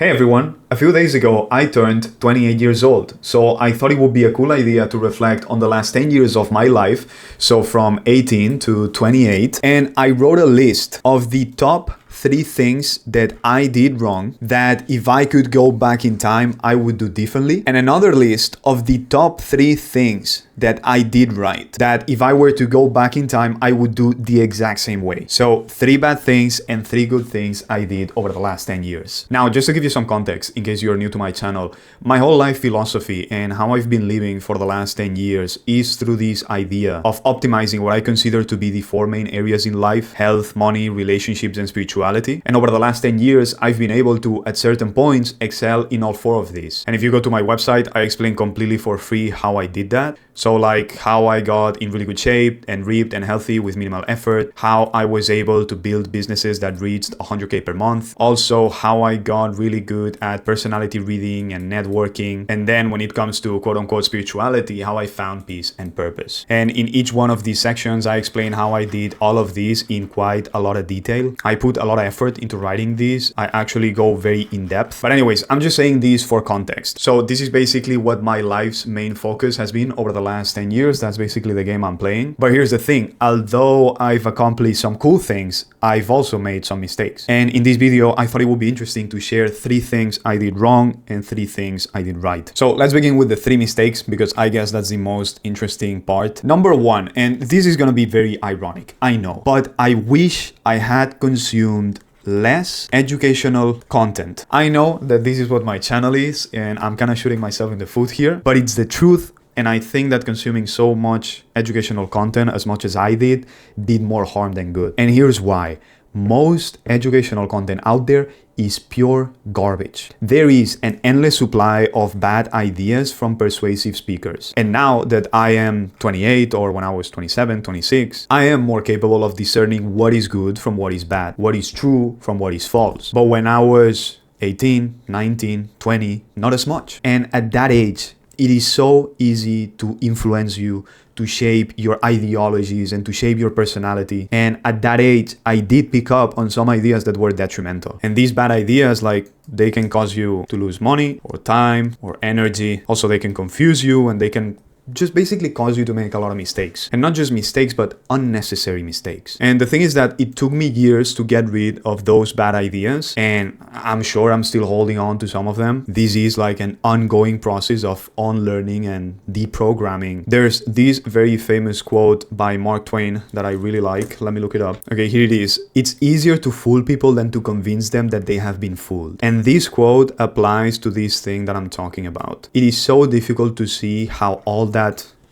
Hey everyone! A few days ago I turned 28 years old, so I thought it would be a cool idea to reflect on the last 10 years of my life, so from 18 to 28, and I wrote a list of the top 3 things that I did wrong that if I could go back in time I would do differently, and another list of the top 3 things that I did right that if I were to go back in time I would do the exact same way. So 3 bad things and 3 good things I did over the last 10 years. Now, just to give you some context in case you're new to my channel, my whole life philosophy and how I've been living for the last 10 years is through this idea of optimizing what I consider to be the 4 main areas in life: health, money, relationships, and spirituality. And over the last 10 years I've been able to, at certain points, excel in all 4 of these. And if you go to my website, I explain completely for free how I did that. So like how I got in really good shape and ripped and healthy with minimal effort, how I was able to build businesses that reached 100K per month, also how I got really good at personality reading and networking, and then when it comes to quote unquote spirituality, how I found peace and purpose. And in each one of these sections I explain how I did all of these in quite a lot of detail. I put a lot of effort into writing these. I actually go very in depth. But anyways, I'm just saying these for context. So this is basically what my life's main focus has been over the last 10 years. That's basically the game I'm playing. But here's the thing, although I've accomplished some cool things, I've also made some mistakes. And in this video, I thought it would be interesting to share 3 things I did wrong and 3 things I did right. So let's begin with the 3 mistakes, because I guess that's the most interesting part. Number 1, and this is gonna be very ironic, I know, but I wish I had consumed less educational content. I know that this is what my channel is, and I'm kind of shooting myself in the foot here, but it's the truth. And I think that consuming so much educational content as much as I did more harm than good. And here's why. Most educational content out there is pure garbage. There is an endless supply of bad ideas from persuasive speakers. And now that I am 28, or when I was 27, 26, I am more capable of discerning what is good from what is bad, what is true from what is false. But when I was 18, 19, 20, not as much. And at that age, it is so easy to influence you, to shape your ideologies and to shape your personality. And at that age, I did pick up on some ideas that were detrimental. And these bad ideas, like, they can cause you to lose money or time or energy. Also, they can confuse you, and they can just basically cause you to make a lot of mistakes. And not just mistakes, but unnecessary mistakes. And the thing is that it took me years to get rid of those bad ideas, and I'm sure I'm still holding on to some of them. This is like an ongoing process of unlearning and deprogramming. There's this very famous quote by Mark Twain that I really like. Let me look it up. Okay, here it is. It's easier to fool people than to convince them that they have been fooled. And this quote applies to this thing that I'm talking about. It is so difficult to see how all that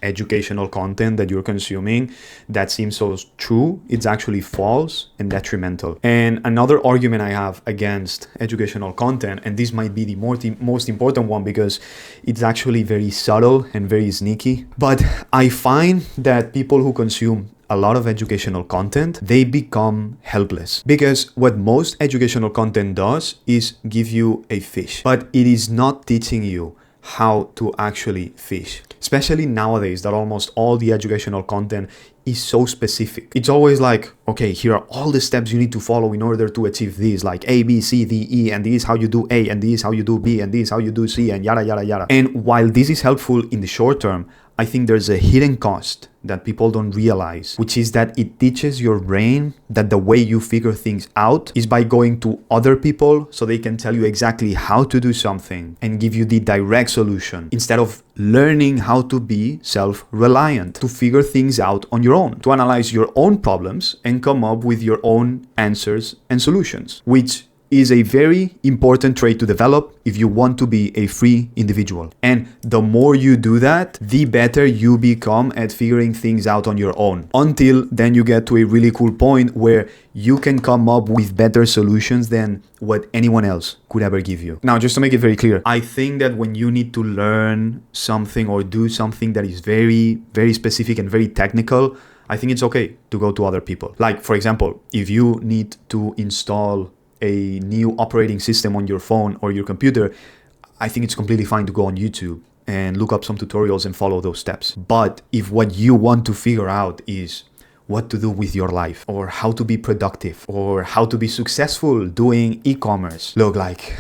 educational content that you're consuming that seems so true, it's actually false and detrimental. And another argument I have against educational content, and this might be the most important one because it's actually very subtle and very sneaky, but I find that people who consume a lot of educational content, they become helpless, because what most educational content does is give you a fish, but it is not teaching you how to actually fish. Especially nowadays that almost all the educational content is so specific. It's always like, okay, here are all the steps you need to follow in order to achieve this, like A, B, C, D, E, and this is how you do A, and this is how you do B, and this is how you do C, and yada, yada, yada. And while this is helpful in the short term, I think there's a hidden cost that people don't realize, which is that it teaches your brain that the way you figure things out is by going to other people so they can tell you exactly how to do something and give you the direct solution, instead of learning how to be self-reliant, to figure things out on your own, to analyze your own problems and come up with your own answers and solutions, which is a very important trait to develop if you want to be a free individual. And the more you do that, the better you become at figuring things out on your own. Until then you get to a really cool point where you can come up with better solutions than what anyone else could ever give you. Now, just to make it very clear, I think that when you need to learn something or do something that is very, very specific and very technical, I think it's okay to go to other people. Like, for example, if you need to install a new operating system on your phone or your computer, I think it's completely fine to go on YouTube and look up some tutorials and follow those steps. But if what you want to figure out is what to do with your life, or how to be productive, or how to be successful doing e-commerce, look, like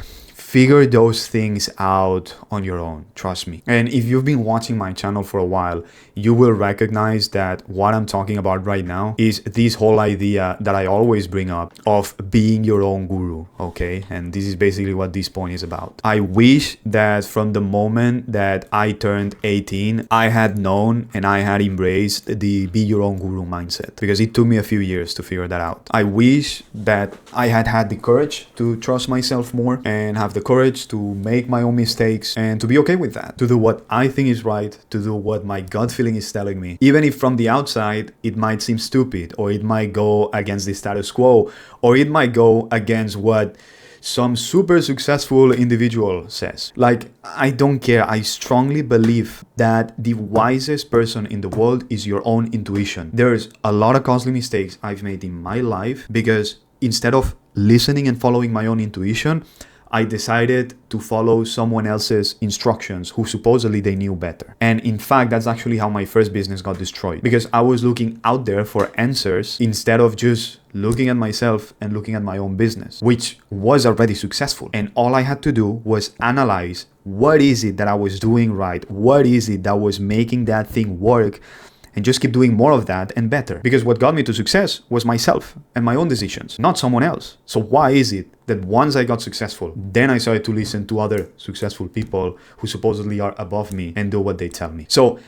figure those things out on your own, trust me. And if you've been watching my channel for a while, you will recognize that what I'm talking about right now is this whole idea that I always bring up of being your own guru, okay? And this is basically what this point is about. I wish that from the moment that I turned 18, I had known and I had embraced the be your own guru mindset, because it took me a few years to figure that out. I wish that I had the courage to trust myself more and have the courage to make my own mistakes and to be okay with that, to do what I think is right, to do what my gut feeling is telling me, even if from the outside it might seem stupid, or it might go against the status quo, or it might go against what some super successful individual says. Like, I don't care. I strongly believe that the wisest person in the world is your own intuition. There's a lot of costly mistakes I've made in my life because instead of listening and following my own intuition, I decided to follow someone else's instructions who supposedly they knew better. And in fact, that's actually how my first business got destroyed, because I was looking out there for answers instead of just looking at myself and looking at my own business, which was already successful. And all I had to do was analyze what is it that I was doing right? What is it that was making that thing work? And just keep doing more of that and better. Because what got me to success was myself and my own decisions, not someone else. So why is it that once I got successful, then I started to listen to other successful people who supposedly are above me and do what they tell me? So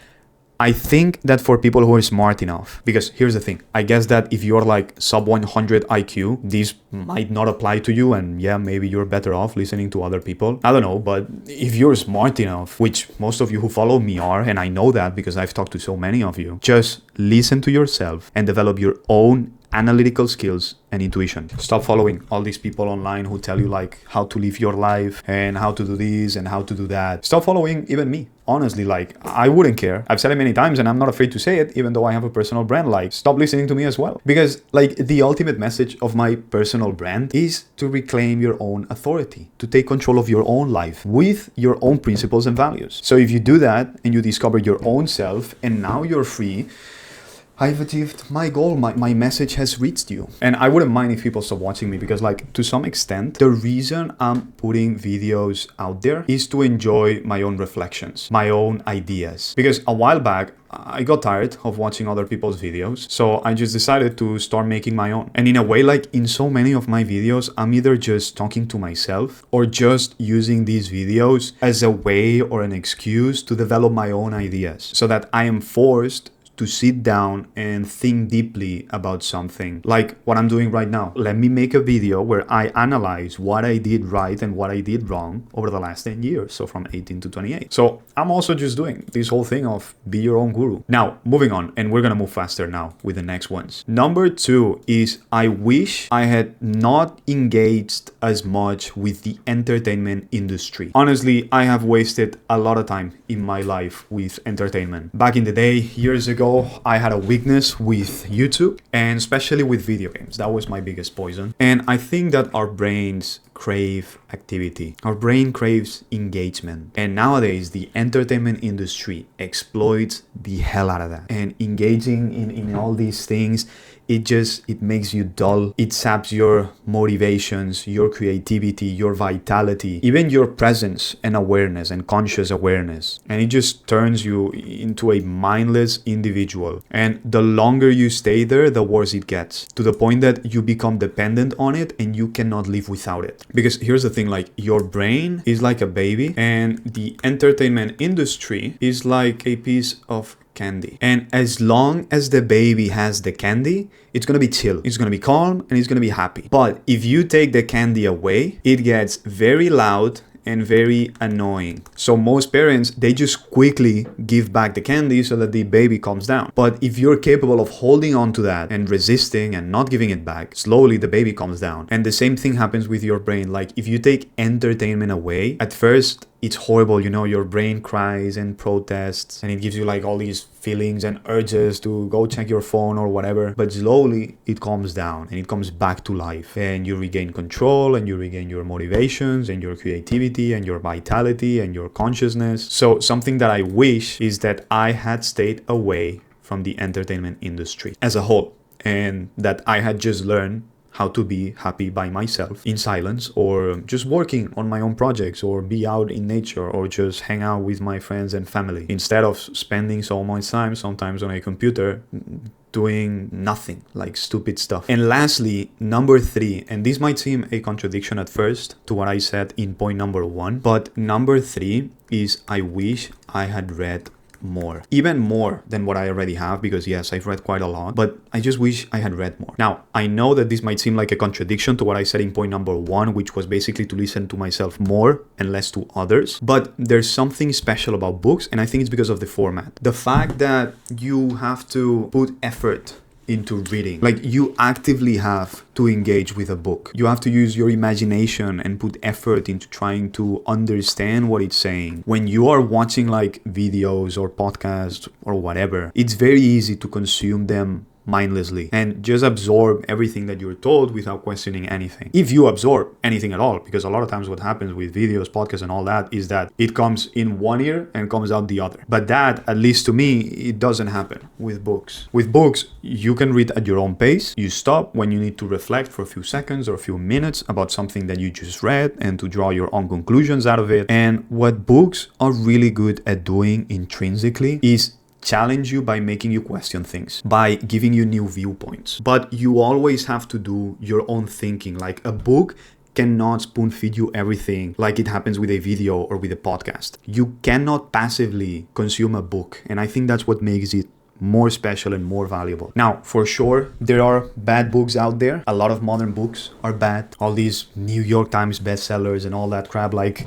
I think that for people who are smart enough, because here's the thing, I guess that if you're like sub 100 IQ, this might not apply to you, and yeah, maybe you're better off listening to other people. I don't know, but if you're smart enough, which most of you who follow me are, and I know that because I've talked to so many of you, just listen to yourself and develop your own analytical skills and intuition. Stop following all these people online who tell you like how to live your life and how to do this and how to do that. Stop following even me. Honestly, like, I wouldn't care. I've said it many times and I'm not afraid to say it, even though I have a personal brand. Like, stop listening to me as well. Because like the ultimate message of my personal brand is to reclaim your own authority, to take control of your own life with your own principles and values. So if you do that and you discover your own self and now you're free, I've achieved my goal. My message has reached you. And I wouldn't mind if people stop watching me, because like to some extent, the reason I'm putting videos out there is to enjoy my own reflections, my own ideas. Because a while back, I got tired of watching other people's videos. So I just decided to start making my own. And in a way, like in so many of my videos, I'm either just talking to myself or just using these videos as a way or an excuse to develop my own ideas, so that I am forced to sit down and think deeply about something, like what I'm doing right now. Let me make a video where I analyze what I did right and what I did wrong over the last 10 years, so from 18 to 28. So I'm also just doing this whole thing of be your own guru. Now, moving on, and we're gonna move faster now with the next ones. Number 2 is I wish I had not engaged as much with the entertainment industry. Honestly, I have wasted a lot of time in my life with entertainment. Back in the day, years ago, I had a weakness with YouTube and especially with video games. That was my biggest poison. And I think that our brains crave activity. Our brain craves engagement. And nowadays, the entertainment industry exploits the hell out of that. And engaging in all these things, it makes you dull. It saps your motivations, your creativity, your vitality, even your presence and awareness and conscious awareness. And it just turns you into a mindless individual. And the longer you stay there, the worse it gets, to the point that you become dependent on it and you cannot live without it. Because here's the thing, like your brain is like a baby and the entertainment industry is like a piece of candy. And as long as the baby has the candy, it's gonna be chill, it's gonna be calm, and it's gonna be happy. But if you take the candy away, it gets very loud and very annoying. So most parents, they just quickly give back the candy so that the baby calms down. But if you're capable of holding on to that and resisting and not giving it back, slowly the baby calms down. And the same thing happens with your brain. Like if you take entertainment away, at first it's horrible, you know, your brain cries and protests and it gives you like all these feelings and urges to go check your phone or whatever. But slowly it calms down and it comes back to life and you regain control and you regain your motivations and your creativity and your vitality and your consciousness. So something that I wish is that I had stayed away from the entertainment industry as a whole, and that I had just learned how to be happy by myself in silence, or just working on my own projects, or be out in nature, or just hang out with my friends and family instead of spending so much time sometimes on a computer doing nothing, like stupid stuff. And lastly, number 3, and this might seem a contradiction at first to what I said in point number 1, but number 3 is I wish I had read more, even more than what I already have, because yes, I've read quite a lot, but I just wish I had read more. Now, I know that this might seem like a contradiction to what I said in point number 1, which was basically to listen to myself more and less to others, but there's something special about books, and I think it's because of the format. The fact that you have to put effort into reading. Like, you actively have to engage with a book. You have to use your imagination and put effort into trying to understand what it's saying. When you are watching like videos or podcasts or whatever, it's very easy to consume them mindlessly and just absorb everything that you're told without questioning anything. If you absorb anything at all, because a lot of times what happens with videos, podcasts and all that is that it comes in one ear and comes out the other. But that, at least to me, it doesn't happen with books. With books, you can read at your own pace. You stop when you need to reflect for a few seconds or a few minutes about something that you just read and to draw your own conclusions out of it. And what books are really good at doing intrinsically is challenge you by making you question things, by giving you new viewpoints. But you always have to do your own thinking. Like, a book cannot spoon feed you everything like it happens with a video or with a podcast. You cannot passively consume a book. And I think that's what makes it more special and more valuable. Now, for sure, there are bad books out there. A lot of modern books are bad. All these New York Times bestsellers and all that crap, like,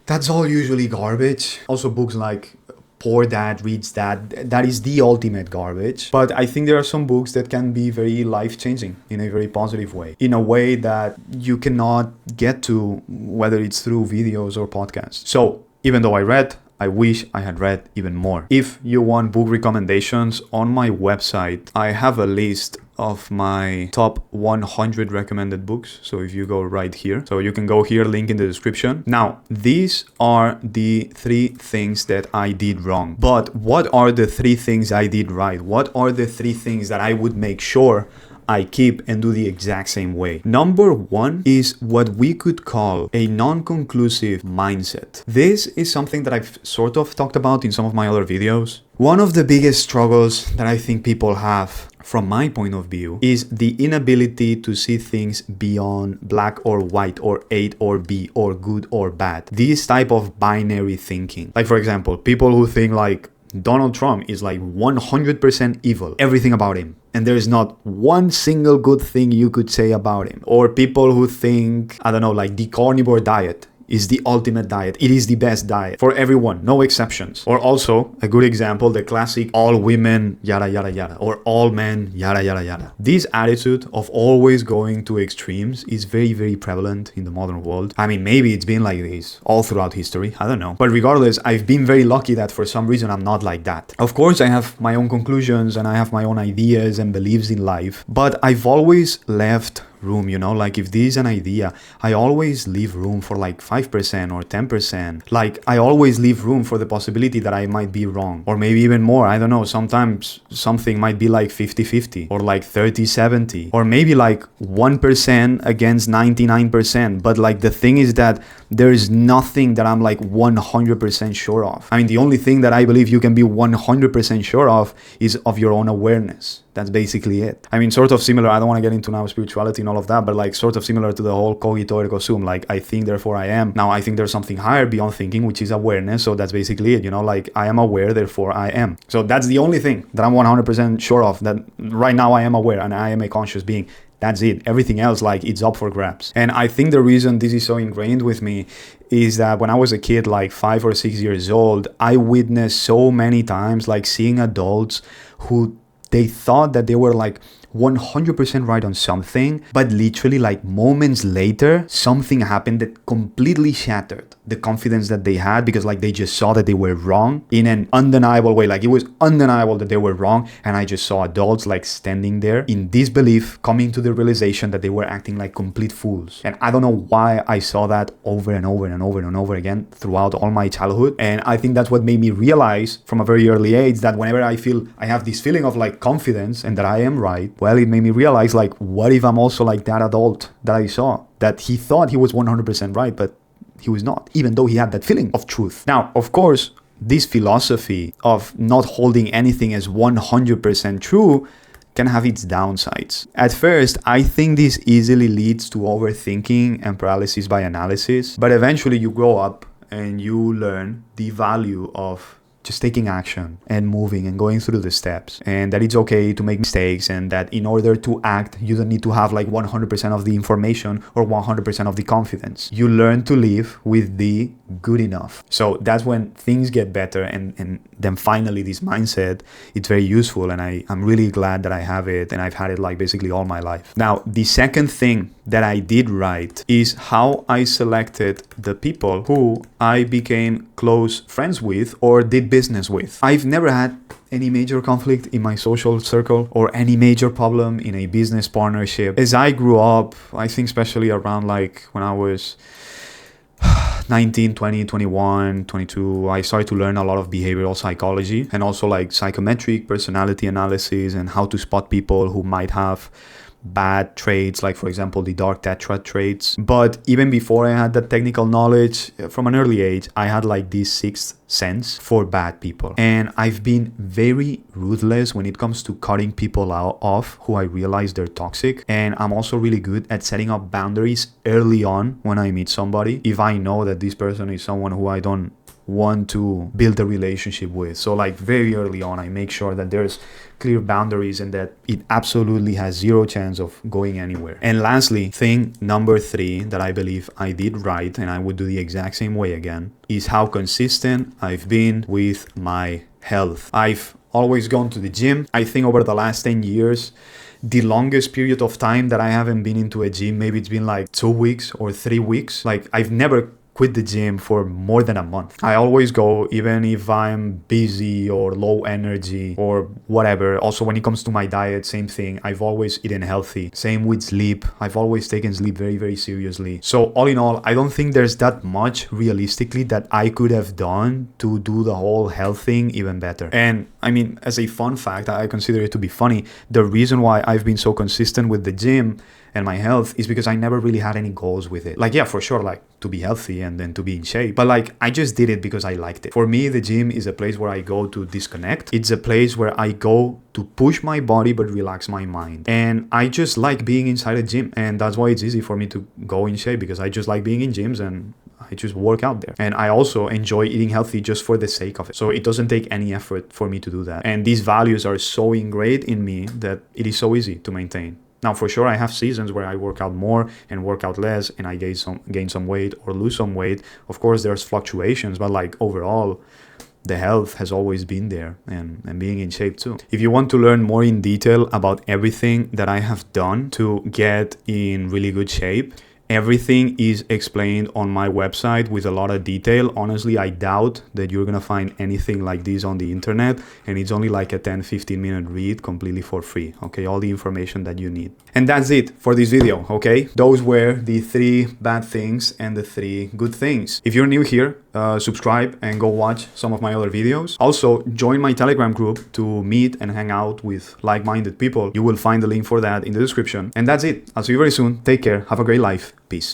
that's all usually garbage. Also, books like Poor Dad Reads Dad, that is the ultimate garbage. But I think there are some books that can be very life-changing in a very positive way, in a way that you cannot get to, whether it's through videos or podcasts. So even though I wish I had read even more. If you want book recommendations, on my website, I have a list of my top 100 recommended books. So if you go right here, so you can go here, link in the description. Now, these are the 3 things that I did wrong. But what are the 3 things I did right? What are the 3 things that I would make sure I keep and do the exact same way? Number 1 is what we could call a non-conclusive mindset. This is something that I've sort of talked about in some of my other videos. One of the biggest struggles that I think people have, from my point of view, is the inability to see things beyond black or white, or A or B, or good or bad. This type of binary thinking. Like, for example, people who think like Donald Trump is like 100% evil, everything about him, and there is not one single good thing you could say about him. Or people who think, I don't know, like the carnivore diet is the ultimate diet. It is the best diet for everyone, no exceptions. Or also, a good example, the classic all women, yada, yada, yada, or all men, yada, yada, yada. This attitude of always going to extremes is very, very prevalent in the modern world. I mean, maybe it's been like this all throughout history, I don't know. But regardless, I've been very lucky that for some reason I'm not like that. Of course, I have my own conclusions and I have my own ideas and beliefs in life, but I've always left room, you know, like if this is an idea, I always leave room for like 5% or 10%. Like, I always leave room for the possibility that I might be wrong, or maybe even more. I don't know, sometimes something might be like 50-50 or like 30-70, or maybe like 1% against 99%. But like, the thing is that there is nothing that I'm like 100% sure of. I mean, the only thing that I believe you can be 100% sure of is of your own awareness. That's basically it. I mean, sort of similar, I don't want to get into now spirituality and all of that, but like sort of similar to the whole cogito ergo sum, like I think therefore I am. Now I think there's something higher beyond thinking, which is awareness. So that's basically it, you know, like I am aware, therefore I am. So that's the only thing that I'm 100% sure of, that right now I am aware and I am a conscious being. That's it. Everything else, like, it's up for grabs. And I think the reason this is so ingrained with me is that when I was a kid, like 5 or 6 years old, I witnessed so many times, like, seeing adults who they thought that they were like 100% right on something, but literally like moments later, something happened that completely shattered the confidence that they had, because like they just saw that they were wrong in an undeniable way. Like, it was undeniable that they were wrong, and I just saw adults like standing there in disbelief, coming to the realization that they were acting like complete fools. And I don't know why I saw that over and over and over and over again throughout all my childhood. And I think that's what made me realize from a very early age that whenever I feel I have this feeling of like confidence and that I am right, Well, it made me realize, like, what if I'm also like that adult that I saw, that he thought he was 100% right, but he was not, even though he had that feeling of truth. Now, of course, this philosophy of not holding anything as 100% true can have its downsides. At first, I think this easily leads to overthinking and paralysis by analysis, but eventually you grow up and you learn the value of just taking action and moving and going through the steps, and that it's okay to make mistakes, and that in order to act, you don't need to have like 100% of the information or 100% of the confidence. You learn to live with the good enough. So that's when things get better, and then finally this mindset, it's very useful, and I'm really glad that I have it, and I've had it like basically all my life. Now, the second thing that I did right is how I selected the people who I became close friends with or did business with. I've never had any major conflict in my social circle or any major problem in a business partnership. As I grew up, I think especially around like when I was 19, 20, 21, 22, I started to learn a lot of behavioral psychology and also like psychometric personality analysis and how to spot people who might have bad traits, like for example the dark tetra traits. But even before I had that technical knowledge, from an early age, I had like this sixth sense for bad people, and I've been very ruthless when it comes to cutting people off who I realize they're toxic. And I'm also really good at setting up boundaries early on when I meet somebody, if I know that this person is someone who I don't want to build a relationship with. So like very early on, I make sure that there's clear boundaries and that it absolutely has zero chance of going anywhere. And lastly, thing number 3 that I believe I did right, and I would do the exact same way again, is how consistent I've been with my health. I've always gone to the gym. I think over the last 10 years, the longest period of time that I haven't been into a gym, maybe it's been like 2 weeks or 3 weeks. Like I've never quit the gym for more than a month. I always go, even if I'm busy or low energy or whatever. Also, when it comes to my diet, same thing. I've always eaten healthy. Same with sleep. I've always taken sleep very, very seriously. So all in all, I don't think there's that much realistically that I could have done to do the whole health thing even better. And I mean, as a fun fact, I consider it to be funny. The reason why I've been so consistent with the gym and my health is because I never really had any goals with it. Like, yeah, for sure, like to be healthy and then to be in shape. But like, I just did it because I liked it. For me, the gym is a place where I go to disconnect. It's a place where I go to push my body but relax my mind. And I just like being inside a gym. And that's why it's easy for me to go in shape, because I just like being in gyms and I just work out there. And I also enjoy eating healthy just for the sake of it. So it doesn't take any effort for me to do that. And these values are so ingrained in me that it is so easy to maintain. Now, for sure, I have seasons where I work out more and work out less, and I gain some weight or lose some weight. Of course, there's fluctuations, but like overall, the health has always been there, and being in shape too. If you want to learn more in detail about everything that I have done to get in really good shape, everything is explained on my website with a lot of detail. Honestly, I doubt that you're gonna find anything like this on the internet, and it's only like a 10-15 minute read completely for free. Okay, all the information that you need. And that's it for this video, okay? Those were the 3 bad things and the 3 good things. If you're new here, subscribe and go watch some of my other videos. Also, join my Telegram group to meet and hang out with like-minded people. You will find the link for that in the description. And that's it. I'll see you very soon. Take care. Have a great life. Peace.